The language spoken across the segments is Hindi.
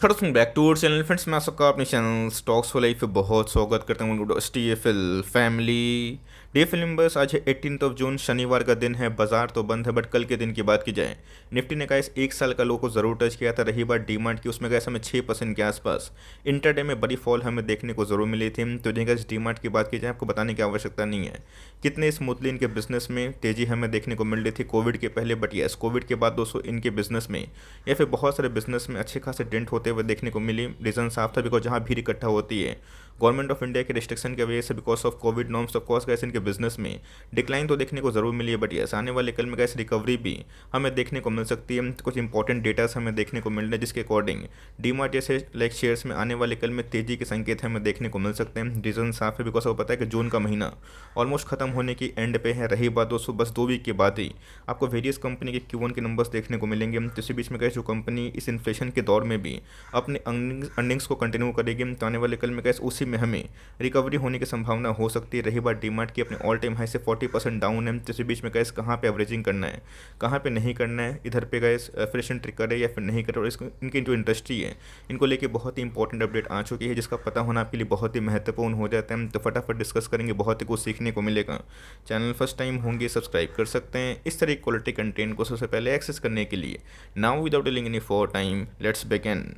Welcome back to our channel friends. मैं आप सबका अपने चैनल स्टॉक्स फॉर लाइफ पे बहुत स्वागत करता हूँ। टीएफएल फैमिली डीएफएल नंबर्स आज है 18 जून, शनिवार का दिन है। बाजार तो बंद है बट कल के दिन की बात की जाए, निफ्टी ने कहा इस एक साल का लो को जरूर टच किया था। रही बात डीमार्ट की, उसमें गैस हमें 6% के आसपास इंटरडे में बड़ी फॉल हमें देखने को जरूर मिली थी। तो देखिए डीमार्ट की बात की जाए, आपको बताने की आवश्यकता नहीं है कितने स्मूथली इनके बिजनेस में तेजी हमें देखने को मिल रही थी कोविड के पहले। बट यस, कोविड के बाद दोस्तों इनके बिजनेस में या फिर बहुत सारे बिजनेस में अच्छे खासे डेंट होते हुए देखने को मिली। रीज़न साफ था, बिकॉज जहाँ भीड़ इकट्ठा होती है गवर्नमेंट ऑफ इंडिया के रिस्ट्रिक्शन की वजह से, because of Covid norms, of course gas इनके बिजनेस में डिक्लाइन तो देखने को जरूर मिली है। बट यस, आने वाले कल में गैस रिकवरी भी हमें देखने को मिल सकती है। कुछ इंपॉर्टेंट डेटास हमें देखने को मिल रहे हैं जिसके अकॉर्डिंग डीमार्ट जैसे लाइक शेयर्स में आने वाले कल में तेजी के संकेत हमें देखने को मिल सकते हैं। रीज़न साफ है, बिकॉज आपको पता है कि जून का महीना ऑलमोस्ट खत्म होने की एंड पे है। रही बात दोस्तों बस 2 वीक के बाद ही आपको वेरियस कंपनी के Q1 के नंबर्स देखने को मिलेंगे। तो इसी बीच में गैस जो कंपनी इस इन्फ्लेशन के दौर में भी अपने अर्निंग्स को कंटिन्यू करेगी, तो आने वाले कल में गैस उसी में हमें रिकवरी होने की संभावना हो सकती है। रही बात डीमार्ट की, अपने ऑल टाइम हाई से 40% डाउन है। तो इसी बीच में गैस कहाँ पे एवरेजिंग करना है, कहाँ पे नहीं करना है, इधर पे गैस फ्रेश एंट्री करे या फिर नहीं करे, और इसको इनकी जो इंडस्ट्री है इनको लेके बहुत ही इंपॉर्टेंट अपडेट आ चुकी है जिसका पता होना आपके लिए बहुत ही महत्वपूर्ण हो जाता है। तो फटाफट डिस्कस करेंगे, बहुत ही कुछ सीखने को मिलेगा। चैनल फर्स्ट टाइम होंगे सब्सक्राइब कर सकते हैं इस तरह क्वालिटी कंटेंट को सबसे पहले एक्सेस करने के लिए। Now without dealing any for time, let's begin.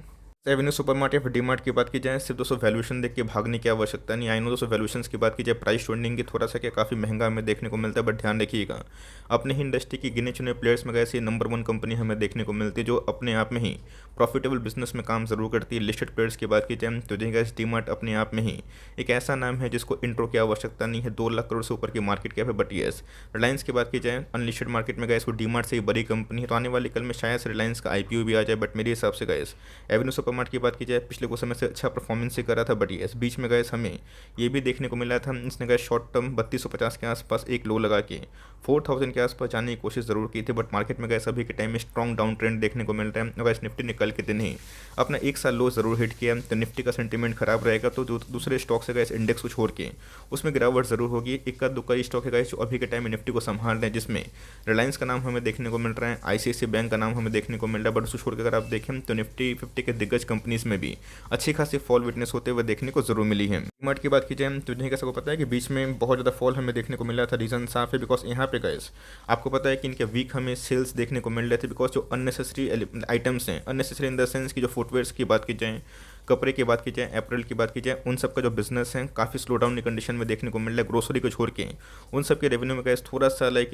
Avenue supermart या फिर डीमार्ट की बात की जाए, सिर्फ दोस्तों वैल्यूएशन देख के भागने की आवश्यकता नहीं। आई नो दोस्तों वैल्यूएशंस की बात की जाए, प्राइस ट्रेंडिंग की थोड़ा सा क्या काफ़ी महंगा हमें देखने को मिलता है। बट ध्यान रखिएगा, अपने ही इंडस्ट्री की गिने चुने प्लेयर्स में गैसे नंबर 1 कंपनी हमें देखने को मिलती है जो अपने आप में ही प्रॉफिटेबल बिजनेस में काम जरूर करती है। लिस्टेड प्लेयर्स की बात की जाए तो देखिएगा डीमार्ट अपने आप में ही एक ऐसा नाम है जिसको इंट्रो की आवश्यकता नहीं है। 2 लाख करोड़ से ऊपर की मार्केट कैप है। बट यस, रिलायंस की बात की जाए अनलिस्टेड मार्केट में गैस वो डीमार्ट से ही बड़ी कंपनी है। तो आने वाले कल में शायद रिलायंस का IPO भी आ जाए। बट मेरे हिसाब से गैस एवेन्यू सुपरमार्ट की बात की जाए, पिछले कुछ समय से अच्छा परफॉर्मेंस ही करा था। बट यस, बीच में गैस हमें ये भी देखने को मिला था, इसने गैस शॉर्ट टर्म 3250 के आसपास एक लो लगा के 4000 के आसपास जाने की कोशिश जरूर की थी। बट मार्केट में गैस अभी के टाइम में स्ट्रॉन्ग डाउन ट्रेंड देखने को मिल रहा है। गैस निफ्टी ने कल के दिन ही अपना एक साल लो जरूर हिट किया। तो निफ्टी का सेंटीमेंट खराब रहेगा तो दूसरे स्टॉक से गैस इंडेक्स को छोड़ के उसमें गिरावट जरूर होगी। इक्का दुक्का स्टॉक है गैस जो अभी के टाइम में निफ्टी को संभाल रहे हैं, जिसमें रिलायंस का नाम हमें देखने को मिल रहा है, ICICI बैंक का नाम हमें देखने को मिल रहा है। बट उसको छोड़ के अगर आप देखें तो निफ्टी 50 के दिग्गज कंपनीज में भी अच्छी खासी फॉल विटनेस होते हुए देखने को जरूर मिली है। डीमार्ट की बात की जाए तो नहीं कैसा को पता है कि बीच में बहुत ज़्यादा फॉल हमें देखने को मिला था। रीज़न साफ है, बिकॉज यहाँ पे गैस आपको पता है कि इनके वीक हमें सेल्स देखने को मिल रहे थे। बिकॉज जो अननेसेसरी आइटम्स हैं, अननेसेसरी इन द सेंस की जो फुटवेयर्स की बात की जाए, कपड़े की बात की जाए, अप्रैल की बात की जाए, उन सब का जो बिजनेस है काफ़ी स्लो डाउन की कंडीशन में देखने को मिल रहा है। ग्रोसरी को छोड़ के उन सब के रेवेन्यू में गैस थोड़ा सा लाइक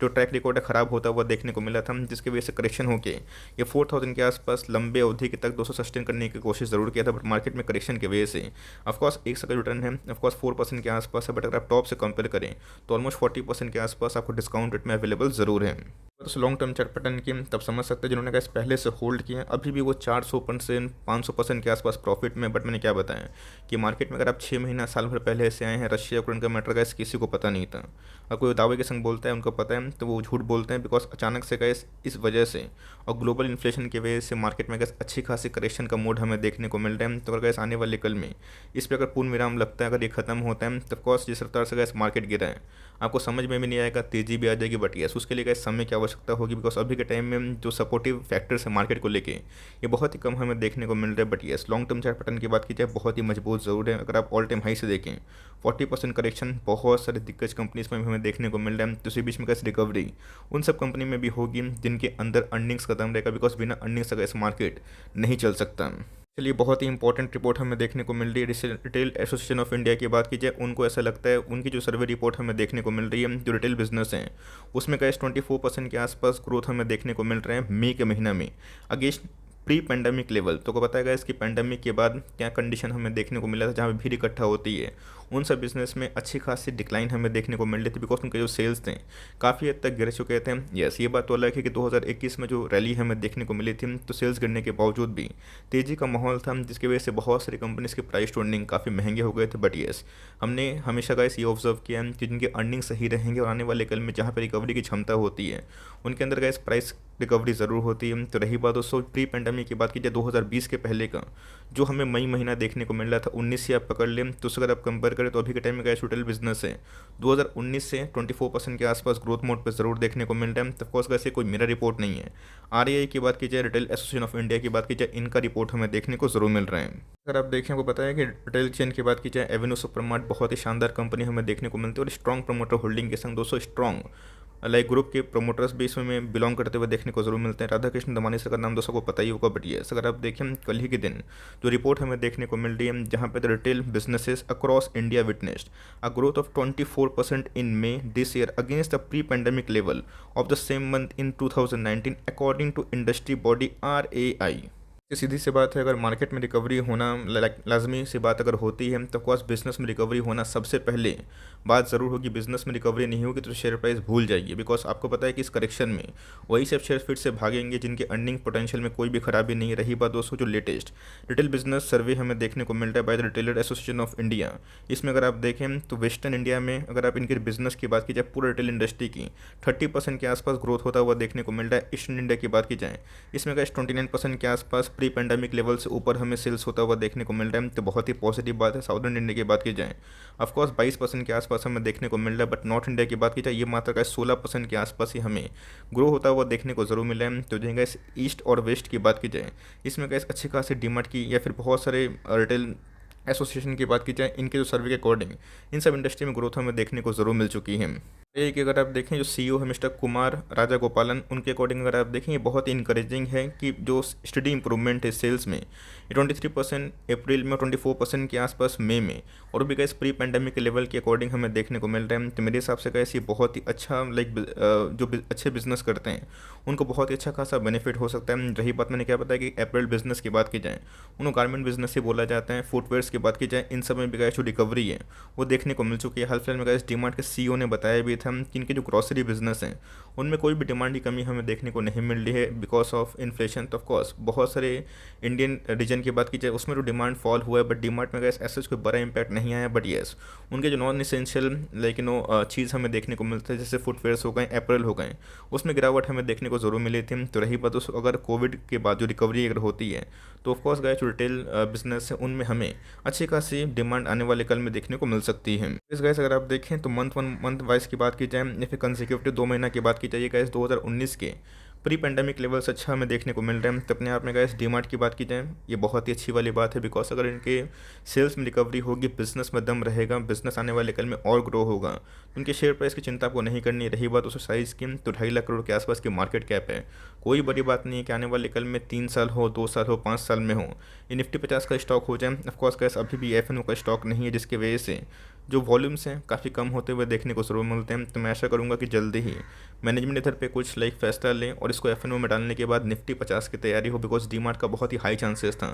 जो ट्रैक रिकॉर्ड है खराब होता हुआ देखने को मिला था, जिसकी वजह से करेक्शन होके ये 4000 के आसपास लंबे अवधि के तक दोस्तों सस्टेन करने की कोशिश जरूर किया था। बट मार्केट में करेक्शन की वजह से ऑफकोर्स एक सौ का रिटर्न है, ऑफकोर्स 4% के आसपास है। बट अगर आप टॉप से कंपेयर करें तो ऑलमोस्ट 40% के आसपास आपको डिस्काउंट रेट में अवेलेबल जरूर है। तो लॉन्ग टर्म चार्ट पैटर्न की तब समझ सकते हैं जिन्होंने गैस पहले से होल्ड किए हैं, अभी भी वो 400% 500% के आसपास प्रॉफिट में। बट मैंने क्या बताया कि मार्केट में अगर आप 6 महीना साल भर पहले से आए हैं, रशिया यूक्रेन का मैटर गैस किसी को पता नहीं था। और कोई दावे के संग बोलता है उनको पता है तो वो झूठ बोलते हैं, बिकॉज अचानक से गैस इस वजह से और ग्लोबल इन्फ्लेशन की वजह से मार्केट में गैस अच्छी खासी करेक्शन का मूड हमें देखने को मिल रहा है। तो अगर गैस आने वाले कल में इस पर अगर पूर्ण विराम लगता है, अगर ये खत्म होता है, तो ऑफकोर्स जिस रफ्तार से गैस मार्केट गिरा है आपको समझ में भी नहीं आएगा, तेजी भी आ जाएगी। बट यस, उसके लिए गैस समय की आवश्यकता होगी, बिकॉज अभी के टाइम में जो सपोर्टिव फैक्टर्स है मार्केट को लेके ये बहुत ही कम हमें देखने को मिल रहा है। But yes, long term chart pattern की बात की जाए बहुत ही मजबूत जरूर है। अगर आप ऑल टाइम हाई से देखें 40% करेक्शन बहुत सारे दिग्गज कंपनीज में भी हमें देखने को मिल रहा है। तो इसी बीच में कैसे रिकवरी उन सब कंपनी में भी होगी जिनके अंदर अर्निंग्स खत्म रहेगा, बिकॉज बिना अर्निंग्स का इस मार्केट नहीं चल सकता। चलिए, बहुत ही इंपॉर्टेंट रिपोर्ट हमें देखने को मिल रही है रिटेल एसोसिएशन ऑफ इंडिया की बात की जाए, उनको ऐसा लगता है, उनकी जो सर्वे रिपोर्ट हमें देखने को मिल रही है जो रिटेल बिजनेस है उसमें गैस 24% के आसपास ग्रोथ हमें देखने को मिल रहे हैं मई के महीना में अगेंस्ट प्री पेंडेमिक लेवल। तो को बताया गया इसकी पेंडेमिक के बाद क्या कंडीशन हमें देखने को मिला था, जहाँ पे भीड़ इकट्ठा होती है उन सब बिजनेस में अच्छी खासी डिक्लाइन हमें देखने को मिल रही थी, बिकॉज उनके जो सेल्स थे काफ़ी हद तक गिर चुके थे। यस, ये बात तो अलग है कि 2021 में जो रैली हमें देखने को मिली थी तो सेल्स गिरने के बावजूद भी तेज़ी का माहौल था, जिसकी वजह से बहुत सारी कंपनीज के प्राइस ट्रेंडिंग काफ़ी महंगे हो गए थे। बट यस, हमने हमेशा गाइस ये ऑब्जर्व किया है कि जिनके अर्निंग सही रहेंगे और आने वाले कल में जहाँ पर रिकवरी की क्षमता होती है उनके अंदर गाइस प्राइस रिकवरी ज़रूर होती है। तो रही बात दोस्तों प्री पेंडेमिक की बात की जाए 2020 के पहले का, जो हमें मई महीना देखने को मिल रहा था 19 से आप पकड़ लें, तो उससे अगर आप कंपेयर करें तो अभी के टाइम में गैस होटल बिजनेस है 2019 से 24% के आसपास ग्रोथ मोड पर ज़रूर देखने को मिल रहा है। तो ऑफकोर्स वैसे कोई मेरा रिपोर्ट नहीं है, आरआईआई की बात की जाए, रिटेल एसोसिएशन ऑफ इंडिया की बात की जाए, इनका रिपोर्ट हमें देखने को ज़रूर मिल रहा है। अगर आप देखें, आपको पता है कि रिटेल चेन की बात की जाए एवेन्यू सुपरमार्ट बहुत ही शानदार कंपनी हमें देखने को मिलती है और स्ट्रॉन्ग प्रमोटर होल्डिंग के संग दोस्तों स्ट्रॉन्ग लाइक ग्रुप के प्रोमोटर्स भी इसमें बिलोंग करते हुए देखने को जरूर मिलते हैं। राधा कृष्ण दमानी सर का नाम दोस्तों को पता ही होगा, बट ये अगर आप देखें कल ही के दिन जो रिपोर्ट हमें देखने को मिल रही है जहां पे the retail businesses across India witnessed a growth of 24% in May this year against the pre pandemic level of the same month in 2019 according to industry body RAI. सीधी सी बात है, अगर मार्केट में रिकवरी होना लाजमी सी बात अगर होती है तो ऑफकोर्स बिजनेस में रिकवरी होना सबसे पहले बात ज़रूर होगी। बिजनेस में रिकवरी नहीं होगी तो शेयर प्राइस भूल जाइए, बिकॉज आपको पता है कि इस करेक्शन में वही सब शेयर फिर से भागेंगे जिनके अर्निंग पोटेंशियल में कोई भी खराबी नहीं रही। बात दोस्तों जो लेटेस्ट रिटेल बिजनेस सर्वे हमें देखने को मिल रहा है by the retailer association of India, इसमें अगर आप देखें तो वेस्टर्न इंडिया में अगर आप इनके बिजनेस की बात की जाए पूरे रिटेल इंडस्ट्री की 30% के आसपास ग्रोथ होता हुआ देखने को मिल रहा है। ईस्टर्न इंडिया की बात की जाए इसमें अगर 29% के आसपास प्री पेंडेमिक लेवल से ऊपर हमें सेल्स होता हुआ देखने को मिल रहा है, तो बहुत ही पॉजिटिव बात है। साउदर्न इंडिया की बात की जाए ऑफकोर्स 22% के आसपास हमें देखने को मिल रहा है, बट नॉर्थ इंडिया की बात की जाए ये मात्रा का 16% के आसपास ही हमें ग्रो होता हुआ देखने को जरूर मिला है। तो जो है ईस्ट और वेस्ट की बात की जाए इसमें कैसे अच्छी खासी डिमांड की या फिर बहुत सारे रिटेल एसोसिएशन की बात की जाए इनके जो सर्वे के अकॉर्डिंग इन सब इंडस्ट्री में ग्रोथ हमें देखने को ज़रूर मिल चुकी है। एक अगर आप देखें जो सीईओ है मिस्टर कुमार राजा गोपालन, उनके अकॉर्डिंग अगर आप देखें ये बहुत ही इंकरेजिंग है कि जो स्टडी इंप्रूवमेंट है सेल्स में ये 23% अप्रैल में, 24% के आसपास मई में, और भी गैस प्री पेंडेमिक के लेवल के अकॉर्डिंग हमें देखने को मिल रहा है। तो मेरे हिसाब से गैस ये बहुत ही अच्छा जो अच्छे बिजनेस करते हैं उनको बहुत ही अच्छा खासा बेनिफिट हो सकता है। रही बात मैंने क्या बताया कि अप्रैल बिजनेस की बात की जाए उनको गारमेंट बिजनेस ही बोला जाता है। फुटवेयर्स की बात की जाए इन सब में भी गैस जो रिकवरी है वो देखने को मिल चुकी है। हाल फिलहाल में गैस डीमार्ट के सीईओ ने बताया भी था कि इनके जो ग्रॉसरी बिजनेस हैं उनमें कोई भी डिमांड की कमी हमें देखने को नहीं मिल रही है बिकॉज ऑफ इन्फ्लेशन। तो ऑफकोर्स बहुत सारे इंडियन रीजन की बात की जाए उसमें तो डिमांड फॉल हुआ है, बट डीमार्ट में गैस ऐसा कोई बड़ा इंपैक्ट नहीं आया। बट येस उनके जो नॉन इसेंशियल चीज़ हमें देखने को मिलता है जैसे फुटवेयर्स हो गए, अप्रैल हो गए, उसमें गिरावट हमें देखने को जरूर मिली थी। तो रही बात अगर कोविड के बाद जो रिकवरी अगर होती है तो ऑफकोर्स गैस जो रिटेल बिजनेस है उनमें हमें अच्छी खासी डिमांड आने वाले कल में देखने को मिल सकती है। इस गैस अगर आप देखें तो मंथ वाइज की बात की जाए या फिर कंसेक्यूटिव 2 महीना की बात की जाए गैस 2019 के प्री पेंडेमिक लेवल से अच्छा हमें देखने को मिल रहा है। तो अपने आप में गैस डीमार्ट की बात की जाए ये बहुत ही अच्छी वाली बात है बिकॉज अगर इनके सेल्स में रिकवरी होगी, बिजनेस में दम रहेगा, बिजनेस आने वाले कल में और ग्रो होगा, तो उनके शेयर प्राइस की चिंता आपको नहीं करनी। रही बात उस साइज़ की तो 2.5 लाख करोड़ के आसपास की मार्केट कैप है, कोई बड़ी बात नहीं है कि आने वाले कल में 3 साल हो, 2 साल हो, 5 साल में हो ये निफ्टी 50 का स्टॉक हो जाए। ऑफकोर्स गैस अभी भी एफएनओ का स्टॉक नहीं है जिसकी वजह से जो वॉल्यूम्स हैं काफ़ी कम होते हुए देखने को ज़रूर मिलते हैं। तो मैं आशा करूंगा कि जल्दी ही मैनेजमेंट इधर पे कुछ फैसला लें और इसको एफएनओ में डालने के बाद निफ्टी 50 की तैयारी हो, बिकॉज डीमार्ट का बहुत ही हाई चांसेस था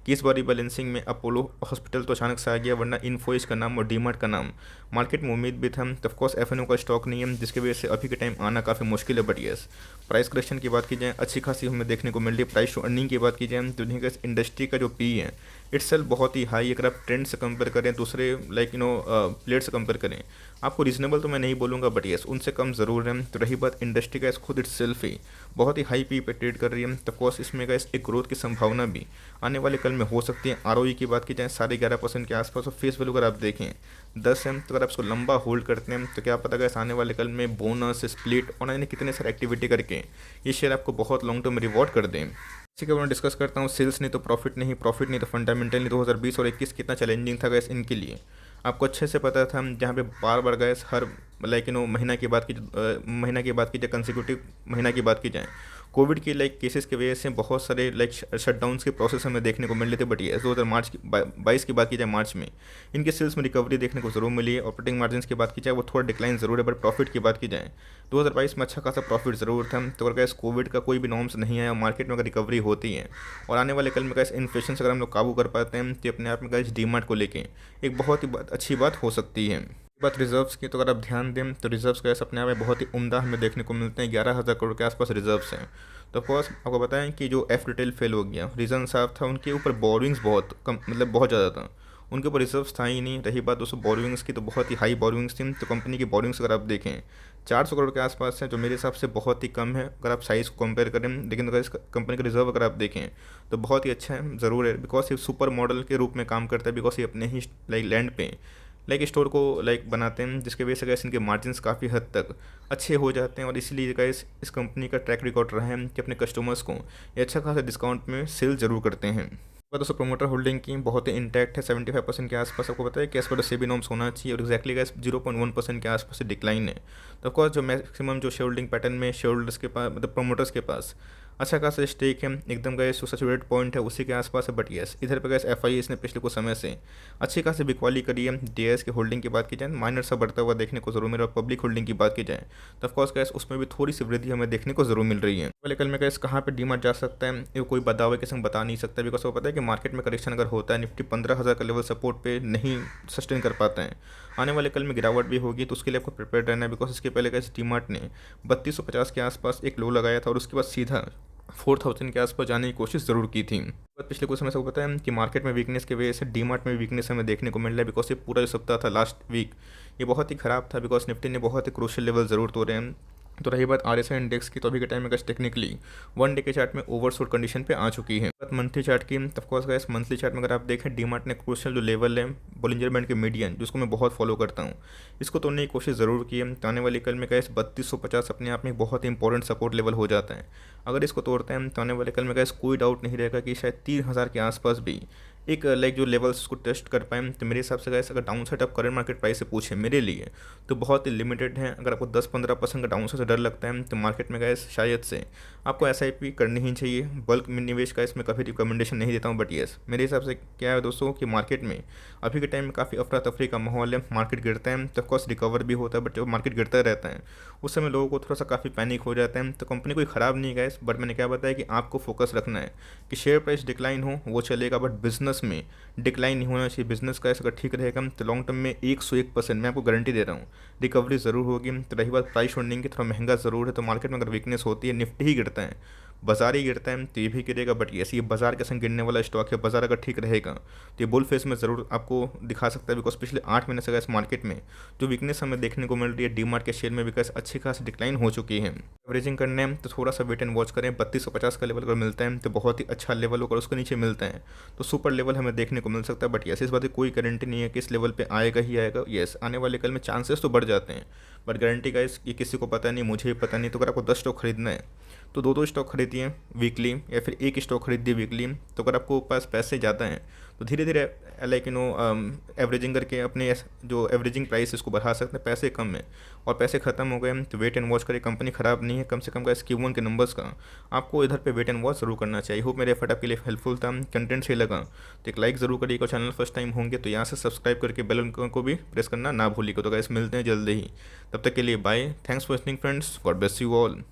कि इस बारी बैलेंसिंग में अपोलो हॉस्पिटल तो अचानक से आ गया, वरना इन्फोइस का नाम और डीमार्ट का नाम मार्केट में उम्मीद भी था। तो ऑफकोर्स एफएनओ का स्टॉक नहीं है जिसकी वजह से अभी के टाइम आना काफ़ी मुश्किल है। बट येस प्राइस करेक्शन की बात की जाए अच्छी खासी हमें देखने को मिल रही है। प्राइस टू अर्निंग की बात की जाए तो इंडस्ट्री का जो पी है इट्सेल्फ बहुत ही हाई, अगर आप ट्रेंड से कंपेयर करें दूसरे प्लेयर से कंपेयर करें आपको रीजनेबल तो मैं नहीं बोलूँगा बट येस उनसे कम ज़रूर है। तो रही बात इंडस्ट्री का खुद इट्सेल्फ ही बहुत ही हाई पी पे ट्रेड कर रही है। तो ऑफकोर्स इसमें का एक ग्रोथ की संभावना भी आने वाले कल में हो सकती है। आरओई की बात की जाए 11.5% के आसपास और फेस वैल्यू अगर आप देखें 10 है, तो अगर आप इसको लंबा होल्ड करते हैं तो क्या पता गैस आने वाले कल में बोनस स्प्लिट और यानी कितने सारे एक्टिविटी करके ये शेयर आपको बहुत लॉन्ग टर्म रिवॉर्ड कर दें। इसी के बारे में डिस्कस करता हूँ। सेल्स नहीं तो प्रॉफिट नहीं, प्रॉफिट नहीं तो फंडामेंटल नहीं। 2020 और 21 कितना चैलेंजिंग था गैस इनके लिए आपको अच्छे से पता था, जहाँ पे बार बार गैस हर महीना की बात की जाए कंसेक्यूटिव महीना की बात की जाए कोविड की केसेस की वजह से बहुत सारे शटडाउन्स के प्रोसेस हमें देखने को मिल रहे थे। बट ये 2022 की बात की जाए मार्च में इनके सेल्स में रिकवरी देखने को जरूर मिली है। ऑपरेटिंग मार्जिन की बात की जाए वो थोड़ा डिक्लाइन जरूर है, बट प्रॉफिट की बात की जाए 2022 में अच्छा खासा प्रॉफिट जरूर था। तो अगर गैस कोविड का कोई भी नॉर्म्स नहीं आया, मार्केट में अगर रिकवरी होती है और आने वाले कल में गैस इन्फ्लेशन से अगर हम लोग काबू कर पाते हैं तो अपने आप में गैस डीमार्ट को लेके एक बहुत ही अच्छी बात हो सकती है। बात रिजर्व्स की तो अगर आप ध्यान दें तो रिजर्व्स गैस अपने आप में बहुत ही उम्दा हमें देखने को मिलते हैं। 11,000 करोड़ के आसपास रिजर्व्स हैं। तो ऑफकोर्स आपको बताएं कि जो एफ रिटेल फेल हो गया रीज़न साफ था, उनके ऊपर बोरिंग्स बहुत कम बहुत ज़्यादा था उनके ऊपर रिजर्व्स था ही नहीं। रही बात दोस्तों बोरोइंग्स की, तो बहुत ही हाई बोरोइंग्स थी। तो कंपनी की बोरोइंग्स अगर आप देखें 400 करोड़ के आसपास है, जो मेरे हिसाब से बहुत ही कम है अगर आप साइज़ को कंपेयर करें। लेकिन अगर इस कंपनी का रिजर्व अगर आप देखें तो बहुत ही अच्छा है, ज़रूर है, बिकॉज ये सुपर मॉडल के रूप में काम करता है। बिकॉज ये अपने ही लाइक लैंड पे लाइक स्टोर को लाइक बनाते हैं, जिसके वजह से गैस इनके मार्जिन्स काफ़ी हद तक अच्छे हो जाते हैं। और इसीलिए गैस इस कंपनी का ट्रैक रिकॉर्ड रहा है कि अपने कस्टमर्स को ये अच्छा खासा डिस्काउंट में सेल ज़रूर करते हैं। दोस्तों प्रोमोटर होल्डिंग की बहुत ही इंटैक्ट है, 75% के आसपास। आपको पता है कि एज पर सेबी नॉर्म्स होना चाहिए, और एक्जैक्टली गैस 0.1% के आसपास से डिक्लाइन है। तो ऑफकोर्स जो मैक्सिमम जो शेयर होल्डिंग पैटर्न में शेयर होल्डर्स के पास मतलब प्रोमोटर्स के पास अच्छा खासा स्टेक है, एकदम गैस जो सैचुरेट पॉइंट है उसी के आसपास है। बट यस इधर पे गैस एफ ने पिछले कुछ समय से अच्छी खासी बिकवाली करी है। डीएस की होल्डिंग की बात की जाए माइनर सा बढ़ता हुआ देखने को जरूर मिल रहा है। पब्लिक होल्डिंग की बात की जाए तो ऑफकोर्स गैस उसमें भी थोड़ी सी वृद्धि हमें देखने को जरूर मिल रही है। पहले कल में गैस कहाँ पे डीमार्ट जा सकता है ये कोई दावे के संग बता नहीं सकता, बिकॉज वो पता है कि मार्केट में करेक्शन अगर होता है निफ्टी 15,000 का लेवल सपोर्ट पे नहीं सस्टेन कर पाता है। आने वाले कल में गिरावट भी होगी, तो उसके लिए आपको प्रिपेयर रहना है। बिकॉज इसके पहले गैस डीमार्ट ने 3250 के आसपास एक लो लगाया था, और उसके बाद सीधा 4000 के आसपास जाने की कोशिश ज़रूर की थी। बट पिछले कुछ समय से पता है कि मार्केट में वीकनेस की वजह से डीमार्ट में वीकनेस हमें देखने को मिल रहा है। बिकॉज ये पूरा जो सप्ताह था लास्ट वीक ये बहुत ही ख़राब था, बिकॉज निफ्टी ने बहुत ही क्रूशियल लेवल ज़रूर तोड़े हैं। तो रही बात आरएसआई इंडेक्स की, तो अभी के टाइम में गैस टेक्निकली 1 डे के चार्ट में ओवरसोल्ड कंडीशन पे आ चुकी है। बात मंथली चार्ट की, ऑफकोर्स गैस मंथली चार्ट में अगर आप देखें डीमार्ट ने क्रूशियल जो लेवल है बोलिंजर बैंड के मीडियन, जिसको मैं बहुत फॉलो करता हूँ, इसको तोड़ने की कोशिश ज़रूर की है। तो आने वाली कल में गैस 3250 अपने आप में बहुत इंपॉर्टेंट सपोर्ट लेवल हो जाता है। अगर इसको तोड़ते हैं तो आने वाले कल में गैस कोई डाउट नहीं रहेगा कि शायद 3000 के आसपास भी एक लाइक जो लेवल्स को टेस्ट कर पाए। तो मेरे हिसाब से गैस अगर डाउन साइड आप करंट मार्केट प्राइस से पूछें मेरे लिए तो बहुत ही लिमिटेड है। अगर आपको 10-15% का डाउन साइड से डर लगता है तो मार्केट में गैस शायद से आपको एसआईपी करनी ही चाहिए। बल्क में निवेश का इसमें कभी रिकमेंडेशन नहीं देता हूँ। बट येस मेरे हिसाब से क्या है दोस्तों कि मार्केट में अभी के टाइम में काफ़ी अफरा तफरी का माहौल है। मार्केट गिरता है तो ऑफकोर्स रिकवर भी होता है, बट जब मार्केट गिरता रहता है उस समय लोगों को थोड़ा सा काफ़ी पैनिक हो जाता है। तो कंपनी कोई ख़राब नहीं गैस, बट मैंने क्या बताया कि आपको फोकस रखना है कि शेयर प्राइस डिक्लाइन हो वो चलेगा, बट बिजनेस में डिक्लाइन नहीं होना चाहिए। बिजनेस का अगर ठीक रहेगा तो लॉन्ग टर्म में 101% मैं आपको गारंटी दे रहा हूँ रिकवरी ज़रूर होगी। तो रही बात प्राइस होल्डिंग की, थोड़ा महंगा ज़रूर है। तो मार्केट में अगर वीकनेस होती है निफ्टी ही गिरता है, बाजार ही गिरता है तो ये भी गिरेगा। बट ये बाजार के संग गिरने वाला स्टॉक है, बाजार अगर ठीक रहेगा तो ये बुल फेस में ज़रूर आपको दिखा सकता है। बिकॉज पिछले 8 महीने से इस मार्केट में जो वीकनेस हमें देखने को मिल रही है डीमार्ट के शेयर में भी कैसे अच्छी खासी डिक्लाइन हो चुकी है। एवरेजिंग करने हैं तो थोड़ा सा वेट एंड वॉच करें। 3250 का लेवल अगर मिलता है तो बहुत ही अच्छा लेवल होकर उसके नीचे मिलता है तो सुपर लेवल हमें देखने को मिल सकता है। बट यस इस बात की कोई गारंटी नहीं है कि इस लेवल पे आएगा ही आएगा। यस आने वाले कल में चांसेस तो बढ़ जाते हैं, बट गारंटी का ये किसी को पता नहीं, मुझे पता नहीं। तो अगर आपको 10 स्टॉक खरीदना है तो 2-2 स्टॉक खरीदिए वीकली, या फिर एक स्टॉक खरीदिए वीकली। तो अगर आपको पास पैसे ज़्यादा हैं तो धीरे धीरे लाइक एवरेजिंग करके अपने जो एवरेजिंग प्राइस इसको बढ़ा सकते हैं। पैसे कम है और पैसे खत्म हो गए तो वेट एंड वॉच करिए। कंपनी ख़राब नहीं है, कम से कम का Q1 के नंबर्स का आपको इधर पे वेट एंड वॉच ज़रूर करना चाहिए। होप मेरे एफर्ट आपके लिए हेल्पफुल था, कंटेंट सही लगा तो एक लाइक ज़रूर करिएगा। चैनल फर्स्ट टाइम होंगे तो यहाँ से सब्सक्राइब करके बेल आइकन को भी प्रेस करना ना भूलिएगा। तो गाइस मिलते हैं जल्दी ही, तब तक के लिए bye. Thanks for listening friends, God bless you all.